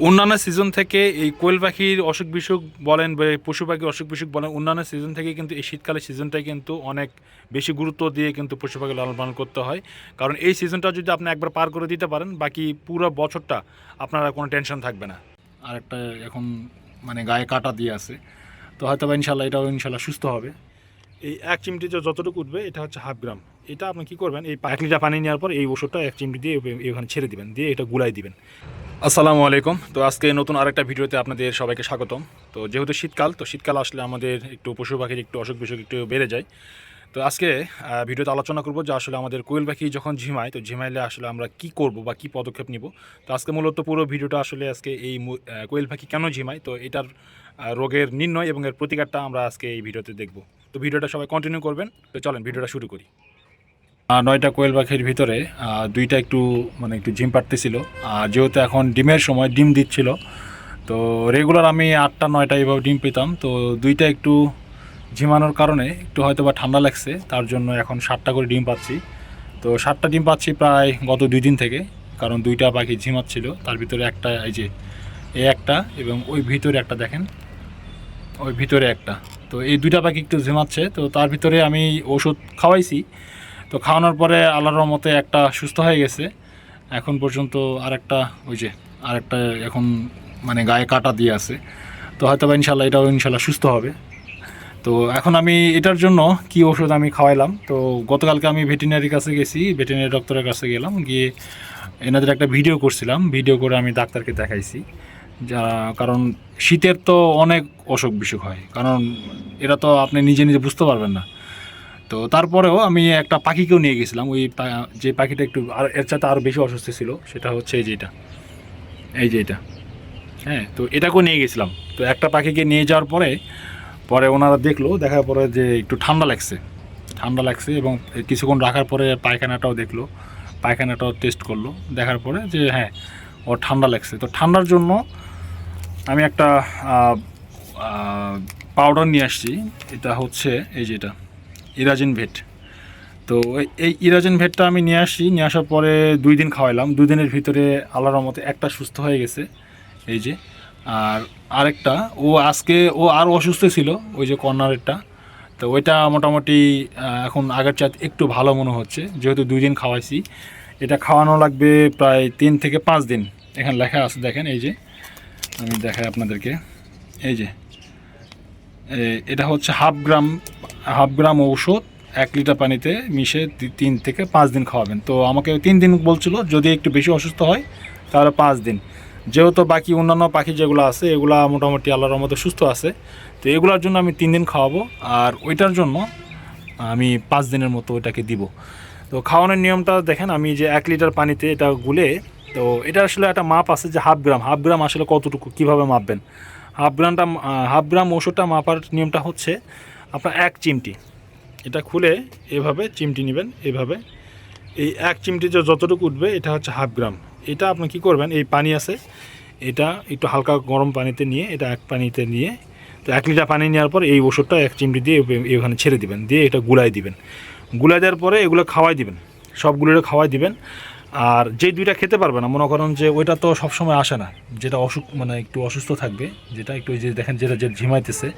অন্যান্য সিজন থেকে এই কোয়েল পাখির অসুখ বিসুখ বলেন বা পশু পাখির অসুখ বিসুখ বলেন, অন্যান্য সিজন থেকে কিন্তু এই শীতকালের সিজনটাই কিন্তু অনেক বেশি গুরুত্ব দিয়ে কিন্তু পশু পাখি লালন পালন করতে হয়। কারণ এই সিজনটা যদি আপনি একবার পার করে দিতে পারেন, বাকি পুরো বছরটা আপনার আর কোনো টেনশন থাকবে না। আর একটা এখন মানে গায়ে কাটা দিয়ে আছে, তো হয়তো বা ইনশাল্লাহ এটাও ইনশাল্লাহ সুস্থ হবে। এই এক চিমটিতে যতটুকু উঠবে এটা হচ্ছে 1/2 গ্রাম। এটা আপনি কী করবেন, এই 1 লিটার পানি নেওয়ার পর এই ওষুধটা এক চিমটি দিয়ে এখানে ছেড়ে দিবেন, দিয়ে এটা গুলাই দিবেন। আসসালামু আলাইকুম। তো আজকে নতুন আরেকটা ভিডিওতে আপনাদের সবাইকে স্বাগতম। তো যেহেতু শীতকাল, তো শীতকাল আসলে আমাদের একটু পশু পাখির একটু অসুখ বিসুখ একটু বেড়ে যায়। তো আজকে ভিডিওতে আলোচনা করব যে আসলে আমাদের কোয়েল পাখি যখন ঝিমায়, তো ঝিমাইলে আসলে আমরা কি করব বা কি পদক্ষেপ নিব। তো আজকে মূলত পুরো ভিডিওটা আসলে আজকে এই কোয়েল পাখি কেন ঝিমায়, তো এটার রোগের নির্ণয় এবং এর প্রতিকারটা আমরা আজকে এই ভিডিওতে দেখব। তো ভিডিওটা সবাই কন্টিনিউ করবেন। তো চলেন ভিডিওটা শুরু করি। 9টা কোয়েল পাখির ভিতরে 2টা একটু মানে একটু ঝিম পাড়তেছিল। যেহেতু এখন ডিমের সময়, ডিম দিচ্ছিল, তো রেগুলার আমি 8টা 9টা এইভাবে ডিম পেতাম। তো 2টা একটু ঝিমানোর কারণে একটু হয়তো বা ঠান্ডা লাগছে, তার জন্য এখন 7টা করে ডিম পাচ্ছি। তো 7টা ডিম পাচ্ছি প্রায় গত 2 দিন থেকে, কারণ 2টা পাখি ঝিমাচ্ছিল। তার ভিতরে একটা এই যে এই একটা, এবং ওই ভিতরে একটা দেখেন, ওই ভিতরে একটা। তো এই 2টা পাখি একটু ঝিমাচ্ছে, তো তার ভিতরে আমি ওষুধ খাওয়াইছি। তো খাওয়ানোর পরে আল্লাহর রহমতে একটা সুস্থ হয়ে গেছে। এখন পর্যন্ত আরেকটা এখন মানে গায়ে কাটা দিয়ে আছে, তো হয়তো বা ইনশাল্লাহ এটাও ইনশাল্লাহ সুস্থ হবে। তো এখন আমি এটার জন্য কি ওষুধ আমি খাওয়াইলাম, তো গতকালকে আমি ভেটেরিনারির কাছে গেছি, ভেটেরিনারি ডক্টরের কাছে গেলাম, গিয়ে এনাদের একটা ভিডিও করছিলাম, ভিডিও করে আমি ডাক্তারকে দেখাইছি। যা কারণ শীতের তো অনেক অসুখ বিসুখ হয়, কারণ এরা তো আপনি নিজে নিজে বুঝতে পারবেন না। তো তারপরেও আমি একটা পাখিকেও নিয়ে গেছিলাম, ওই যে পাখিটা একটু আর এর চাইতে আরও বেশি অসুস্থ ছিল, সেটা হচ্ছে এই যে এটা, হ্যাঁ। তো এটাকেও নিয়ে গেছিলাম। তো একটা পাখিকে নিয়ে যাওয়ার পরে পরে ওনারা দেখার পরে যে একটু ঠান্ডা লাগছে, এবং কিছুক্ষণ রাখার পরে পায়খানাটাও দেখলো, পায়খানাটাও টেস্ট করলো, দেখার পরে যে হ্যাঁ ওর ঠান্ডা লাগছে। তো ঠান্ডার জন্য আমি একটা পাউডার নিয়ে আসছি। এটা হচ্ছে এই যে এটা ইরাজিন ভেট। তো এই ইরাজিন ভেটটা আমি নিয়ে আসার পরে 2 দিন খাওয়াইলাম। 2 দিনের ভিতরে আল্লাহর রহমতে একটা সুস্থ হয়ে গেছে, এই যে। আর আরেকটা ও আরও অসুস্থ ছিল, ওই যে কর্নারেরটা। তো ওইটা মোটামুটি এখন আগের চাইতে একটু ভালো মনে হচ্ছে, যেহেতু 2 দিন খাওয়াইছি। এটা খাওয়ানো লাগবে প্রায় 3 থেকে 5 দিন। এখানে লেখা আছে দেখেন, এই যে আমি দেখাই আপনাদেরকে, এই যে এটা হচ্ছে হাফ গ্রাম ঔষধ 1 লিটার পানিতে মিশে 3 থেকে 5 দিন খাওয়াবেন। তো আমাকে 3 দিন বলছিল, যদি একটু বেশি অসুস্থ হয় তাহলে 5 দিন। যেহেতু বাকি অন্যান্য পাখি যেগুলো আছে এগুলা মোটামুটি আল্লাহর রহমতে সুস্থ আছে, তো এগুলোর জন্য আমি 3 দিন খাওয়াবো, আর ওইটার জন্য আমি 5 দিনের মতো ওইটাকে দিব। তো খাওয়ানোর নিয়মটা দেখেন, আমি যে 1 লিটার পানিতে এটা গুলে, তো এটা আসলে একটা মাপ আছে যে হাফ গ্রাম আসলে কতটুকু কীভাবে মাপবেন। হাফ গ্রাম ওষুধটা মাপার নিয়মটা হচ্ছে আপনার 1 চিমটি, এটা খুলে এভাবে চিমটি নেবেন, এভাবে এই 1 চিমটিতে যতটুকু উঠবে এটা হচ্ছে 1/2 গ্রাম। এটা আপনি কী করবেন, এই পানি আছে, এটা একটু হালকা গরম পানিতে নিয়ে, এটা এক পানিতে নিয়ে, তো 1 লিটার পানি নেওয়ার পর এই ওষুধটা 1 চিমটি দিয়ে এখানে ছেড়ে দিবেন, দিয়ে এটা গুলাই দিবেন। গুলাই দেওয়ার পরে এগুলো খাওয়াই দিবেন, সবগুলো খাওয়াই দিবেন। আর যে 2টা খেতে পারবে না, মনে করেন যে ওইটা তো সবসময় আসে না, যেটা মানে একটু অসুস্থ থাকবে, যেটা একটু যে দেখেন যেটা যে ঝিমাইতেছে,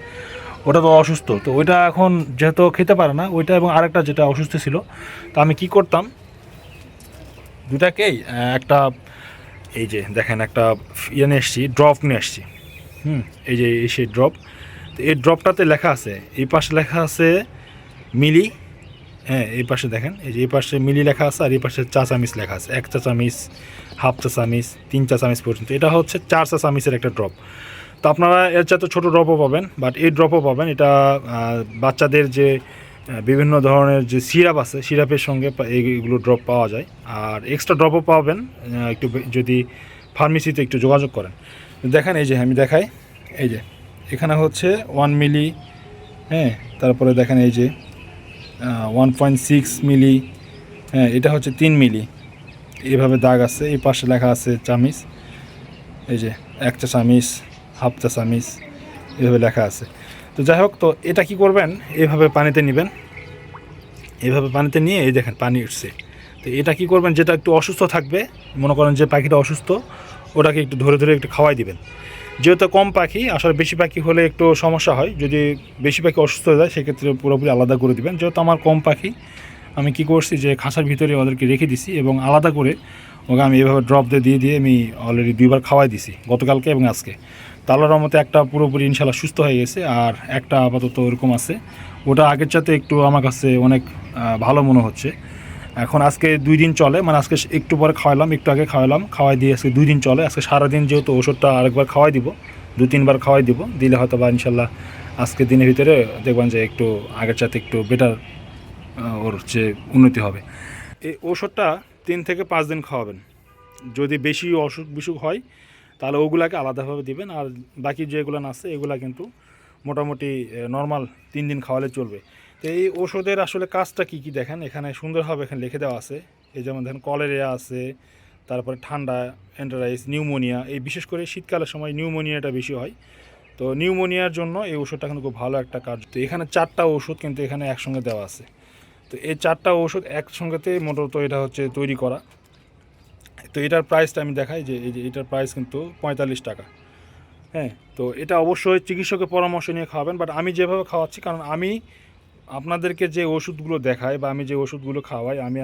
ওটা তো অসুস্থ। তো ওইটা এখন যেহেতু খেতে পারে না ওইটা, এবং আরেকটা যেটা অসুস্থ ছিল, তো আমি কি করতাম, 2টাকেই একটা এই যে দেখেন একটা নিয়ে এসছি, ড্রপ নিয়ে আসছি। এই যে সেই ড্রপ। তো এই ড্রপটাতে লেখা আছে, এই পাশে লেখা আছে মিলি, হ্যাঁ এই পাশে দেখেন, এই যে এই পাশে মিলি লেখা আছে, আর এই পাশে চা চামিচ লেখা আছে, 1 চা চামিচ, হাফ চা চামিচ, 3 চা চামিচ পর্যন্ত। এটা হচ্ছে 4 চা চামিচের একটা ড্রপ। তো আপনারা এর চাইতে ছোটো ড্রপও পাবেন, বাট এই ড্রপও পাবেন। এটা বাচ্চাদের যে বিভিন্ন ধরনের যে সিরাপ আছে, সিরাপের সঙ্গে এইগুলো ড্রপ পাওয়া যায়। আর এক্সট্রা ড্রপও পাবেন একটু যদি ফার্মেসিতে একটু যোগাযোগ করেন। দেখেন এই যে আমি দেখাই, এই যে এখানে হচ্ছে 1 মিলি, হ্যাঁ, তারপরে দেখেন এই যে 1.6 মিলি, হ্যাঁ, এটা হচ্ছে 3 মিলি, এইভাবে দাগ আছে। এই পাশে লেখা আছে চামিচ, এই যে 1 চা চামিচ, হাফ চা চামিচ, এভাবে লেখা আছে। তো যাই হোক, তো এটা কি করবেন, এইভাবে পানিতে নেবেন, এইভাবে পানিতে নিয়ে এই দেখেন পানি উঠছে। তো এটা কি করবেন, যেটা একটু অসুস্থ থাকবে, মনে করেন যে পাখিটা অসুস্থ, ওটাকে একটু ধরে ধরে একটু খাওয়াই দিবেন। যেহেতু কম পাখি, আসলে বেশি পাখি হলে একটু সমস্যা হয়, যদি বেশি পাখি অসুস্থ হয়ে যায় সেক্ষেত্রে পুরোপুরি আলাদা করে দিবেন। যেহেতু আমার কম পাখি, আমি কি করছি যে খাঁচার ভিতরে ওদেরকে রেখে দিছি এবং আলাদা করে ওকে আমি এভাবে ড্রপ দিয়ে আমি অলরেডি 2বার খাওয়াই দিছি, গতকালকে এবং আজকে। তালার মতো একটা পুরোপুরি ইনশাল্লাহ সুস্থ হয়ে গেছে, আর একটা আপাতত ওরকম আছে। ওটা আগের চাইতে একটু আমার কাছে অনেক ভালো মনে হচ্ছে। এখন আজকে 2 দিন চলে, মানে আজকে একটু পরে খাওয়ালাম, একটু আগে খাওয়ালাম, খাওয়াই দিয়ে আজকে 2 দিন চলে। আজকে সারাদিন যেহেতু ওষুধটা আরেকবার খাওয়াই দিব, 2-3বার খাওয়াই দিব, দিলে হয়তো বা ইনশাল্লাহ আজকে দিনের ভিতরে দেখবেন যে একটু আগের চাইতে একটু বেটার ওর যে উন্নতি হবে। এই ওষুধটা 3 থেকে 5 দিন খাওয়াবেন। যদি বেশি অসুখ বিসুখ হয় তাহলে ওগুলাকে আলাদাভাবে দিবেন, আর বাকি যেগুলো আছে এগুলা কিন্তু মোটামুটি নর্মাল 3 দিন খাওয়ালে চলবে। তো এই ওষুধের আসলে কাজটা কী কী দেখেন, এখানে সুন্দরভাবে এখানে লিখে দেওয়া আছে। এই যেমন দেখেন কলেরিয়া আছে, তারপরে ঠান্ডা, এন্টারাইস, নিউমোনিয়া। এই বিশেষ করে শীতকালের সময় নিউমোনিয়াটা বেশি হয়। তো নিউমোনিয়ার জন্য এই ওষুধটা কিন্তু খুব ভালো একটা কাজ। তো এখানে 4টা ওষুধ কিন্তু এখানে একসঙ্গে দেওয়া আছে। তো এই 4টা ওষুধ একসঙ্গেতে মূলত এটা হচ্ছে তৈরি করা। তো এটার প্রাইসটা আমি দেখাই, যে এই যে এটার প্রাইস কিন্তু 45 টাকা। হ্যাঁ, তো এটা অবশ্যই চিকিৎসকের পরামর্শ নিয়ে খাওয়াবেন। বাট আমি যেভাবে খাওয়াচ্ছি, কারণ আমি আপনাদেরকে যে ওষুধগুলো দেখাই বা আমি যে ওষুধগুলো খাওয়াই, আমি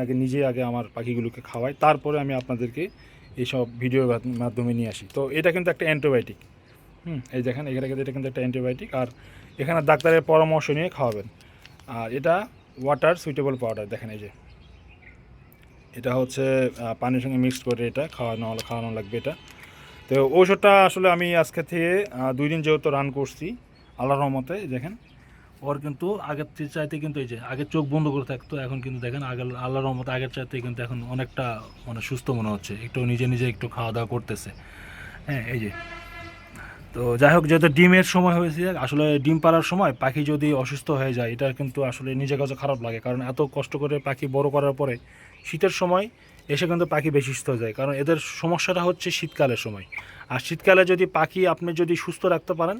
আগে আমার পাখিগুলোকে খাওয়াই, তারপরে আমি আপনাদেরকে এইসব ভিডিওর মাধ্যমে নিয়ে আসি। তো এটা কিন্তু একটা অ্যান্টিবায়োটিক। এই দেখেন এখানে কিন্তু এটা কিন্তু একটা অ্যান্টিবায়োটিক, আর এখানে ডাক্তারের পরামর্শ নিয়ে খাওয়াবেন। আর এটা ওয়াটার সুইটেবল পাউডার, দেখেন এই যে এটা হচ্ছে পানির সঙ্গে মিক্সড করে এটা খাওয়ানো লাগবে এটা। তো ঔষধটা আসলে আমি আজকে থেকে 2 দিন যেহেতু রান করছি, আল্লাহর রহমতে দেখেন ওর কিন্তু আগের চাইতে কিন্তু এই যে আগে চোখ বন্ধ করে থাকতো, এখন কিন্তু দেখেন আগের আল্লাহর রহমতে আগের চাইতে কিন্তু এখন অনেকটা মানে সুস্থ মনে হচ্ছে, একটু নিজে একটু খাওয়া দাওয়া করতেছে। হ্যাঁ, এই যে। তো যাই হোক, যেহেতু ডিমের সময় হয়েছে, আসলে ডিম পাড়ার সময় পাখি যদি অসুস্থ হয়ে যায় এটা কিন্তু আসলে নিজের কাছে খারাপ লাগে, কারণ এত কষ্ট করে পাখি বড় করার পরে শীতের সময় এসে কিন্তু পাখি বেশি সুস্থ হয়ে যায়, কারণ এদের সমস্যাটা হচ্ছে শীতকালের সময়। আর শীতকালে যদি পাখি আপনি যদি সুস্থ রাখতে পারেন,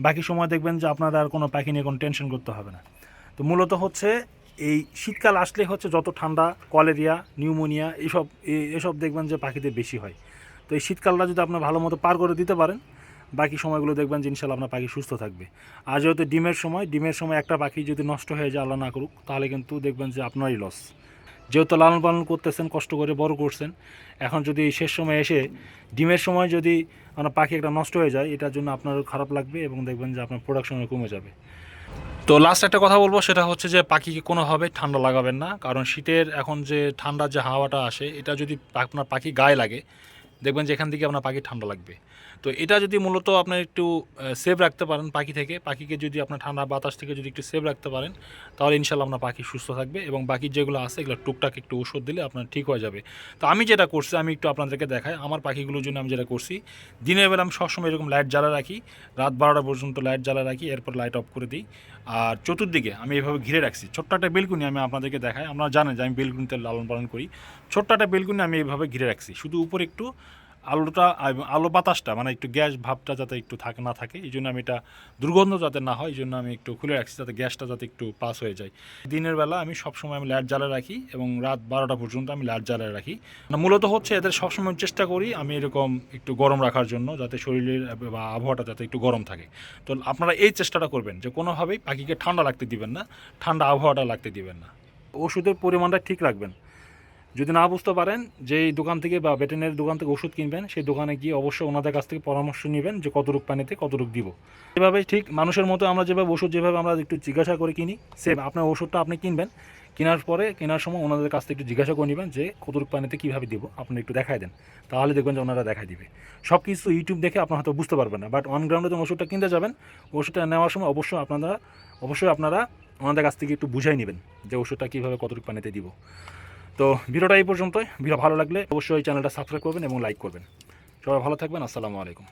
বাকি সময় দেখবেন যে আপনার আর কোনো পাখি নিয়ে কোনো টেনশন করতে হবে না। তো মূলত হচ্ছে এই শীতকাল আসলে হচ্ছে যত ঠান্ডা, কলেরিয়া, নিউমোনিয়া এসব দেখবেন যে পাখিদের বেশি হয়। তো এই শীতকালটা যদি আপনি ভালো মতো পার করে দিতে পারেন, বাকি সময়গুলো দেখবেন যে ইনশাল্লাহ আপনার পাখি সুস্থ থাকবে। আর যেহেতু ডিমের সময় একটা পাখি যদি নষ্ট হয়ে যায়, আল্লাহ না করুক, তাহলে কিন্তু দেখবেন যে আপনারই লস। যেহেতু লালন পালন করতেছেন, কষ্ট করে বড় করছেন, এখন যদি শেষ সময় এসে ডিমের সময় যদি আপনার পাখি একটা নষ্ট হয়ে যায়, এটার জন্য আপনারও খারাপ লাগবে এবং দেখবেন যে আপনার প্রোডাকশনও কমে যাবে। তো লাস্ট একটা কথা বলবো, সেটা হচ্ছে যে পাখিকে কোনোভাবে ঠান্ডা লাগাবেন না, কারণ শীতের এখন যে ঠান্ডার যে হাওয়াটা আসে, এটা যদি আপনার পাখি গায়ে লাগে, দেখবেন যে এখান থেকে আপনার পাখি ঠান্ডা লাগবে। তো এটা যদি মূলত আপনার একটু সেভ রাখতে পারেন পাখিকে যদি আপনার ঠান্ডা বাতাস থেকে যদি একটু সেভ রাখতে পারেন, তাহলে ইনশাল্লাহ আপনার পাখি সুস্থ থাকবে এবং বাকি যেগুলো আছে এগুলো টুকটাক একটু ওষুধ দিলে আপনার ঠিক হয়ে যাবে। তো আমি যেটা করছি, আমি একটু আপনাদেরকে দেখাই আমার পাখিগুলোর জন্য আমি যেটা করছি। দিনের বেলা আমি সবসময় এরকম লাইট জ্বালা রাখি, রাত 12টা পর্যন্ত লাইট জ্বালা রাখি, এরপর লাইট অফ করে দিই। আর চতুর্দিকে আমি এভাবে ঘিরে রাখছি ছোট্ট একটা বেলকুনি, আমি আপনাদেরকে দেখাই। আপনারা জানেন যে আমি বেলকুনিতে লালন পালন করি। ছোট্ট একটা বেলকুনি আমি এইভাবে ঘিরে রাখছি, শুধু উপরে একটু আলো বাতাসটা মানে একটু গ্যাস ভাবটা যাতে একটু না থাকে, এই জন্য আমি এটা দুর্গন্ধ যাতে না হয় এই জন্য আমি একটু খুলে রাখছি, যাতে গ্যাসটা যাতে একটু পাস হয়ে যায়। দিনের বেলা আমি সবসময় আমি লাইট জ্বালিয়ে রাখি এবং রাত 12টা পর্যন্ত আমি লাইট জ্বালিয়ে রাখি। মূলত হচ্ছে এদের সবসময় চেষ্টা করি আমি এরকম একটু গরম রাখার জন্য, যাতে শরীরের বা আবহাওয়াটা যাতে একটু গরম থাকে। তো আপনারা এই চেষ্টাটা করবেন যে কোনোভাবেই পাখিকে ঠান্ডা লাগতে দিবেন না, ঠান্ডা আবহাওয়াটা লাগতে দিবেন না। ওষুধের পরিমাণটা ঠিক রাখবেন। যদি না বুঝতে পারেন যে এই দোকান থেকে বা ভেটেরিনারি দোকান থেকে ওষুধ কিনবেন, সেই দোকানে গিয়ে অবশ্যই ওনাদের কাছ থেকে পরামর্শ নেবেন যে কতটুক পানিতে কতটুক দিব। এভাবে ঠিক মানুষের মতো আমরা যেভাবে ওষুধ যেভাবে আমরা একটু জিজ্ঞাসা করে কিনি, সেম আপনার ওষুধটা আপনি কিনবেন, কেনার সময় ওনাদের কাছ থেকে একটু জিজ্ঞাসা করে নেবেন যে কতটুক পানিতে কীভাবে দিব, আপনি একটু দেখায় দেন, তাহলে দেখবেন যে ওনারা দেখায় দিবে। সব কিছু ইউটিউব দেখে আপনার হয়তো বুঝতে পারবেন না, বাট অন গ্রাউন্ডে যখন ওষুধটা কিনতে যাবেন, ওষুধটা নেওয়ার সময় অবশ্যই আপনারা ওনাদের কাছ থেকে একটু বুঝাই নেবেন যে ওষুধটা কীভাবে কতটুক পানিতে দিব। তো ভিডিওটা এই পর্যন্তই। ভিডিও ভালো লাগলে অবশ্যই চ্যানেলটা সাবস্ক্রাইব করবেন এবং লাইক করবেন। সবাই ভালো থাকবেন। আসসালামু আলাইকুম।